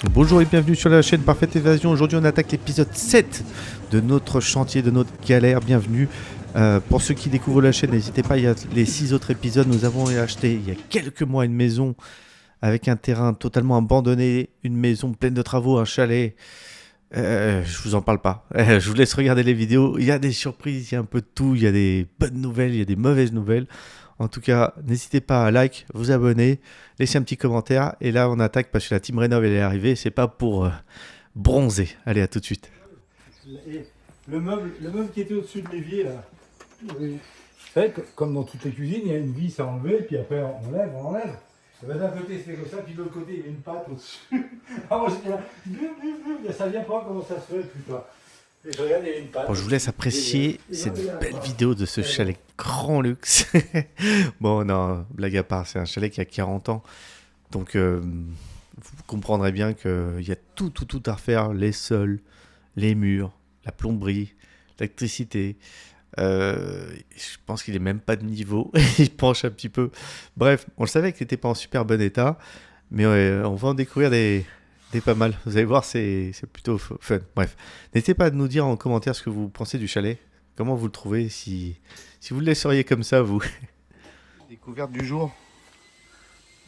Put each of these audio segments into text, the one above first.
Bonjour et bienvenue sur la chaîne Parfaite Évasion. Aujourd'hui on attaque l'épisode 7 de notre chantier, de notre galère. Bienvenue. Pour ceux qui découvrent la chaîne, n'hésitez pas, il y a les 6 autres épisodes. Nous avons acheté il y a quelques mois une maison avec un terrain totalement abandonné, une maison pleine de travaux, un chalet. Je vous en parle pas. Je vous laisse regarder les vidéos. Il y a des surprises, il y a un peu de tout. Il y a des bonnes nouvelles, il y a des mauvaises nouvelles. En tout cas, n'hésitez pas à like, vous abonner, laisser un petit commentaire. Et là, on attaque parce que la team Rénov elle est arrivée. C'est pas pour bronzer. Allez, à tout de suite. Et le meuble qui était au-dessus de l'évier, là, oui. Vous savez, comme dans toutes les cuisines, il y a une vis à enlever, puis après on enlève. Et ben d'un côté c'est comme ça, puis de l'autre côté il y a une patte au-dessus. Alors j'étais là, ça vient pas, comment ça se fait, putain. Et je regarde, il y a une patte. Bon, je vous laisse apprécier cette belle vidéo de ce chalet grand luxe. Bon, non, blague à part, c'est un chalet qui a 40 ans. Donc, vous comprendrez bien qu'il y a tout à refaire. Les sols, les murs, la plomberie, l'électricité. Je pense qu'il est même pas de niveau. Il penche un petit peu. Bref, on le savait qu'il n'était pas en super bon état. Mais on va en découvrir des pas mal. Vous allez voir, c'est plutôt fun. Bref, n'hésitez pas à nous dire en commentaire ce que vous pensez du chalet. Comment vous le trouvez, si vous le laisseriez comme ça, vous. Découverte du jour.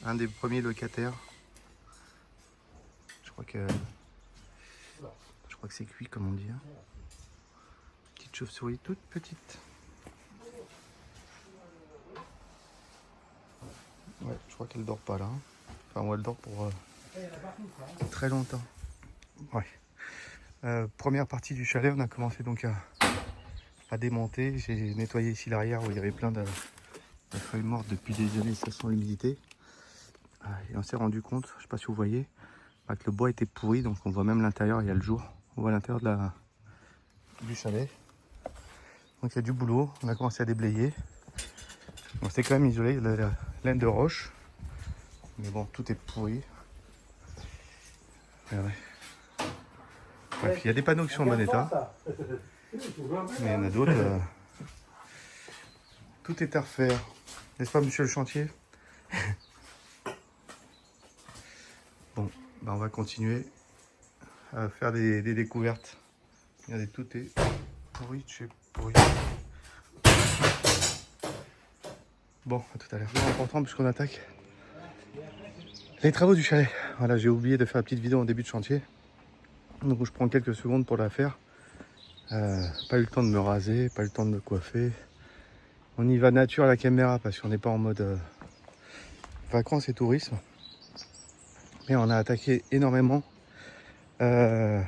Un des premiers locataires. Je crois que c'est cuit, comme on dit. Hein. Petite chauve-souris toute petite. Ouais, je crois qu'elle dort pas là. Hein. Enfin, ou elle dort pour très longtemps. Ouais. Première partie du chalet, on a commencé donc à démonter. J'ai nettoyé ici l'arrière où il y avait plein de feuilles mortes depuis des années, ça sent l'humidité. Et on s'est rendu compte, je ne sais pas si vous voyez, que le bois était pourri, donc on voit même l'intérieur, il y a le jour. On voit l'intérieur du chalet. Donc il y a du boulot, on a commencé à déblayer. Bon, c'était quand même isolé, il y a de la laine de roche. Mais bon, tout est pourri. Ouais. Bref, il y a des panneaux qui sont en bon état. Mais il y en a d'autres. Tout est à refaire. N'est-ce pas, monsieur le chantier? Bon, on va continuer à faire des découvertes. Regardez, tout est pourri de chez pourri. Bon, à tout à l'heure. C'est important puisqu'on attaque les travaux du chalet. Voilà, j'ai oublié de faire la petite vidéo en début de chantier. Donc je prends quelques secondes pour la faire. Pas eu le temps de me raser, pas eu le temps de me coiffer. On y va nature à la caméra parce qu'on n'est pas en mode vacances et tourisme. Mais on a attaqué énormément la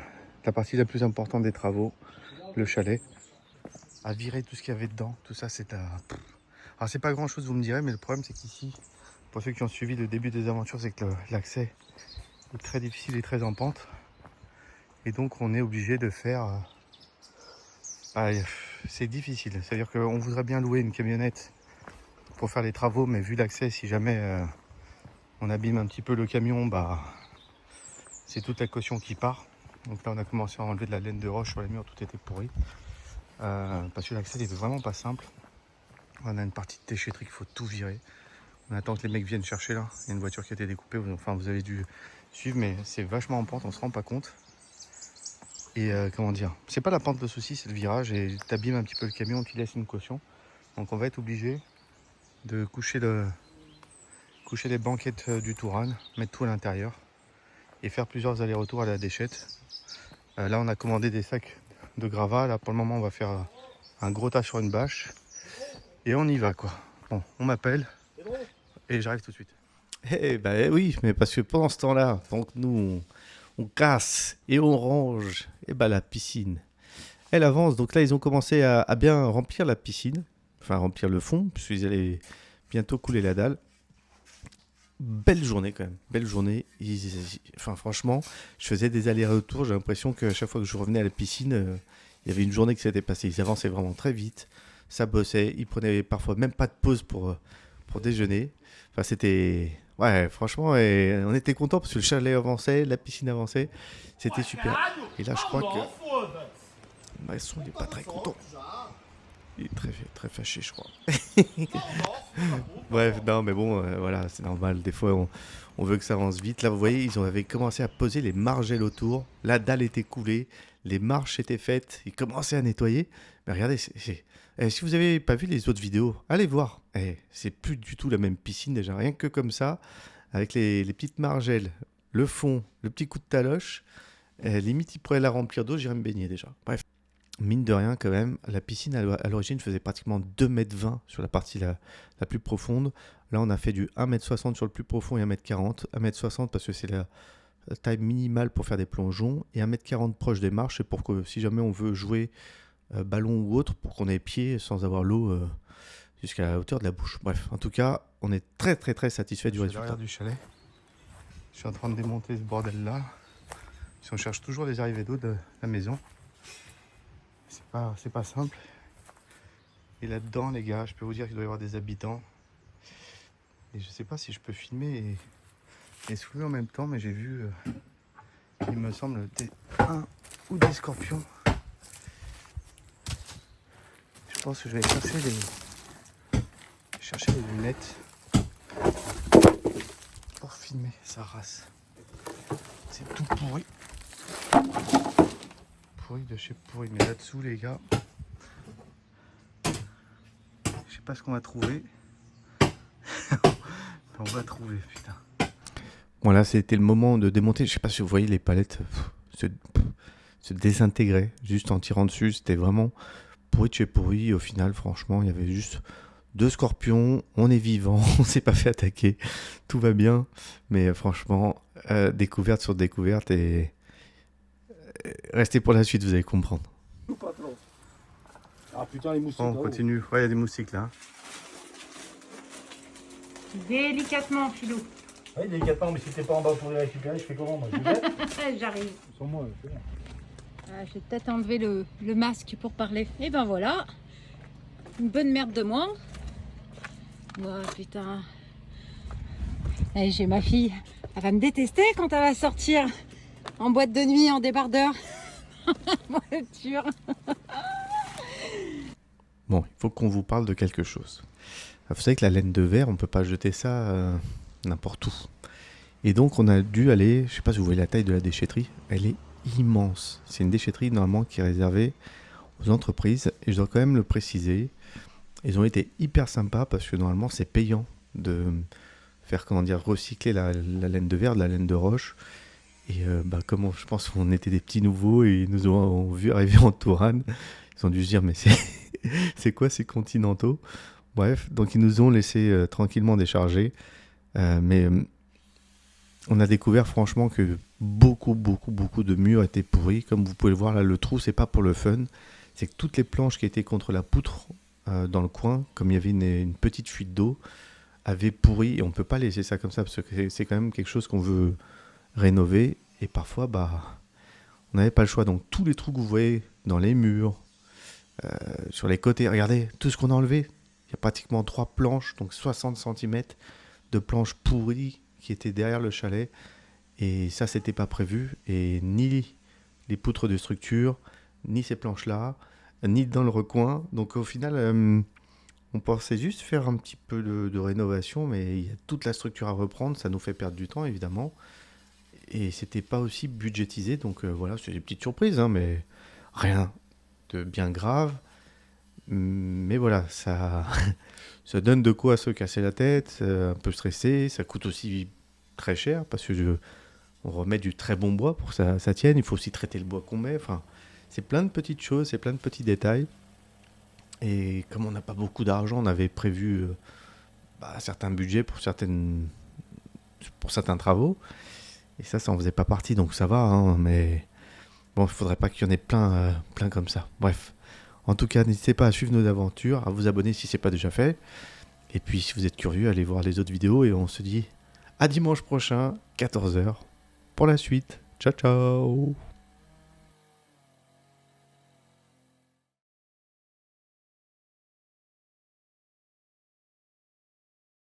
partie la plus importante des travaux, le chalet. À virer tout ce qu'il y avait dedans, tout ça c'est à... Alors c'est pas grand chose vous me direz, mais le problème c'est qu'ici, pour ceux qui ont suivi le début des aventures, c'est que l'accès est très difficile et très en pente. Et donc on est obligé de faire... c'est difficile, c'est-à-dire qu'on voudrait bien louer une camionnette pour faire les travaux, mais vu l'accès, si jamais on abîme un petit peu le camion, c'est toute la caution qui part. Donc là on a commencé à enlever de la laine de roche sur les murs, tout était pourri. Parce que l'accès n'est vraiment pas simple. On a une partie de déchetterie qu'il faut tout virer. On attend que les mecs viennent chercher là. Il y a une voiture qui a été découpée, enfin vous avez dû suivre, mais c'est vachement en pente, on se rend pas compte. Et comment dire, c'est pas la pente le souci, c'est le virage, et t'abîmes un petit peu le camion, tu laisses une caution. Donc on va être obligé de coucher les banquettes du Touran, mettre tout à l'intérieur et faire plusieurs allers-retours à la déchette. Là on a commandé des sacs de gravats, là pour le moment on va faire un gros tas sur une bâche et on y va quoi. Bon, on m'appelle et j'arrive tout de suite. Oui, mais parce que pendant ce temps-là, pendant que nous on casse et on range, la piscine, elle avance. Donc là, ils ont commencé à bien remplir la piscine, enfin remplir le fond, puisqu'ils allaient bientôt couler la dalle. Belle journée quand même, belle journée. Enfin franchement, je faisais des allers-retours, j'ai l'impression qu'à chaque fois que je revenais à la piscine, il y avait une journée qui s'était passée. Ils avançaient vraiment très vite, ça bossait, ils prenaient parfois même pas de pause pour déjeuner. Enfin c'était... Ouais, franchement, on était contents parce que le chalet avançait, la piscine avançait. C'était super. Et là, je crois que Maestro, il n'est pas très content. Il est très fâché, je crois. Bref, non, mais bon, voilà, c'est normal. Des fois, on veut que ça avance vite. Là, vous voyez, avaient commencé à poser les margelles autour. La dalle était coulée, les marches étaient faites. Ils commençaient à nettoyer. Mais regardez, si vous n'avez pas vu les autres vidéos, allez voir. C'est plus du tout la même piscine déjà. Rien que comme ça, avec les petites margelles, le fond, le petit coup de taloche. Limite, ils pourraient la remplir d'eau, j'irais me baigner déjà. Bref. Mine de rien, quand même, la piscine à l'origine faisait pratiquement 2,20 m sur la partie la plus profonde. Là, on a fait du 1,60 m sur le plus profond et 1,40 m. 1,60 m parce que c'est la taille minimale pour faire des plongeons et 1,40 m proche des marches. C'est pour que si jamais on veut jouer ballon ou autre, pour qu'on ait pied sans avoir l'eau jusqu'à la hauteur de la bouche. Bref, en tout cas, on est très très très satisfait du résultat. Du chalet. Je suis en train de démonter ce bordel là. Si on cherche toujours les arrivées d'eau de la maison. C'est pas simple. Et là-dedans, les gars, je peux vous dire qu'il doit y avoir des habitants. Et je sais pas si je peux filmer et soulever en même temps, mais j'ai vu, il me semble, un ou des scorpions. Je pense que je vais chercher les lunettes pour filmer sa race. C'est tout pourri. Pourri de chez pourri, mais là-dessous, les gars, je sais pas ce qu'on va trouver. On va trouver, putain. Voilà, c'était le moment de démonter. Je sais pas si vous voyez les palettes se désintégrer juste en tirant dessus. C'était vraiment pourri de chez pourri. Au final, franchement, il y avait juste 2 scorpions. On est vivant, on s'est pas fait attaquer. Tout va bien. Mais franchement, découverte sur découverte et restez pour la suite, vous allez comprendre. Ah putain, les moustiques. On continue. Ouais, il y a des moustiques là. Délicatement, Philou. Oui, délicatement, mais si t'es pas en bas pour les récupérer, je fais comment moi? J'arrive. Sans moi, Je vais peut-être enlever le masque pour parler. Et ben voilà. Une bonne merde de moi. Oh putain. Et j'ai ma fille. Elle va me détester quand elle va sortir en boîte de nuit, en débardeur. Voiture. Bon, il faut qu'on vous parle de quelque chose. Vous savez que la laine de verre, on ne peut pas jeter ça n'importe où. Et donc, on a dû aller, je ne sais pas si vous voyez la taille de la déchetterie, elle est immense. C'est une déchetterie normalement qui est réservée aux entreprises. Et je dois quand même le préciser, ils ont été hyper sympas parce que normalement, c'est payant de faire, recycler la laine de verre, de la laine de roche. Et comme je pense qu'on était des petits nouveaux et ils nous ont vu arriver en Touraine, ils ont dû se dire, mais c'est quoi ces continentaux? Bref, donc ils nous ont laissé tranquillement décharger. Mais on a découvert franchement que beaucoup de murs étaient pourris. Comme vous pouvez le voir là, le trou, c'est pas pour le fun. C'est que toutes les planches qui étaient contre la poutre dans le coin, comme il y avait une petite fuite d'eau, avaient pourri. Et on peut pas laisser ça comme ça parce que c'est quand même quelque chose qu'on veut rénover. Et parfois, on n'avait pas le choix. Donc tous les trous que vous voyez dans les murs, sur les côtés, regardez tout ce qu'on a enlevé. Il y a pratiquement 3 planches, donc 60 cm de planches pourries qui étaient derrière le chalet. Et ça, c'était pas prévu. Et ni les poutres de structure, ni ces planches-là, ni dans le recoin. Donc au final, on pensait juste faire un petit peu de rénovation, mais il y a toute la structure à reprendre. Ça nous fait perdre du temps, évidemment. Et c'était pas aussi budgétisé. Donc voilà, c'est des petites surprises, hein, mais rien de bien grave. Mais voilà, ça donne de quoi se casser la tête, un peu stressé. Ça coûte aussi très cher parce que on remet du très bon bois pour que ça tienne. Il faut aussi traiter le bois qu'on met. Enfin, c'est plein de petites choses, c'est plein de petits détails. Et comme on n'a pas beaucoup d'argent, on avait prévu certains budgets pour certains travaux. Et ça en faisait pas partie, donc ça va. Hein, mais bon, il faudrait pas qu'il y en ait plein comme ça. Bref. En tout cas, n'hésitez pas à suivre nos aventures, à vous abonner si ce n'est pas déjà fait. Et puis, si vous êtes curieux, allez voir les autres vidéos. Et on se dit à dimanche prochain, 14 h, pour la suite. Ciao, ciao!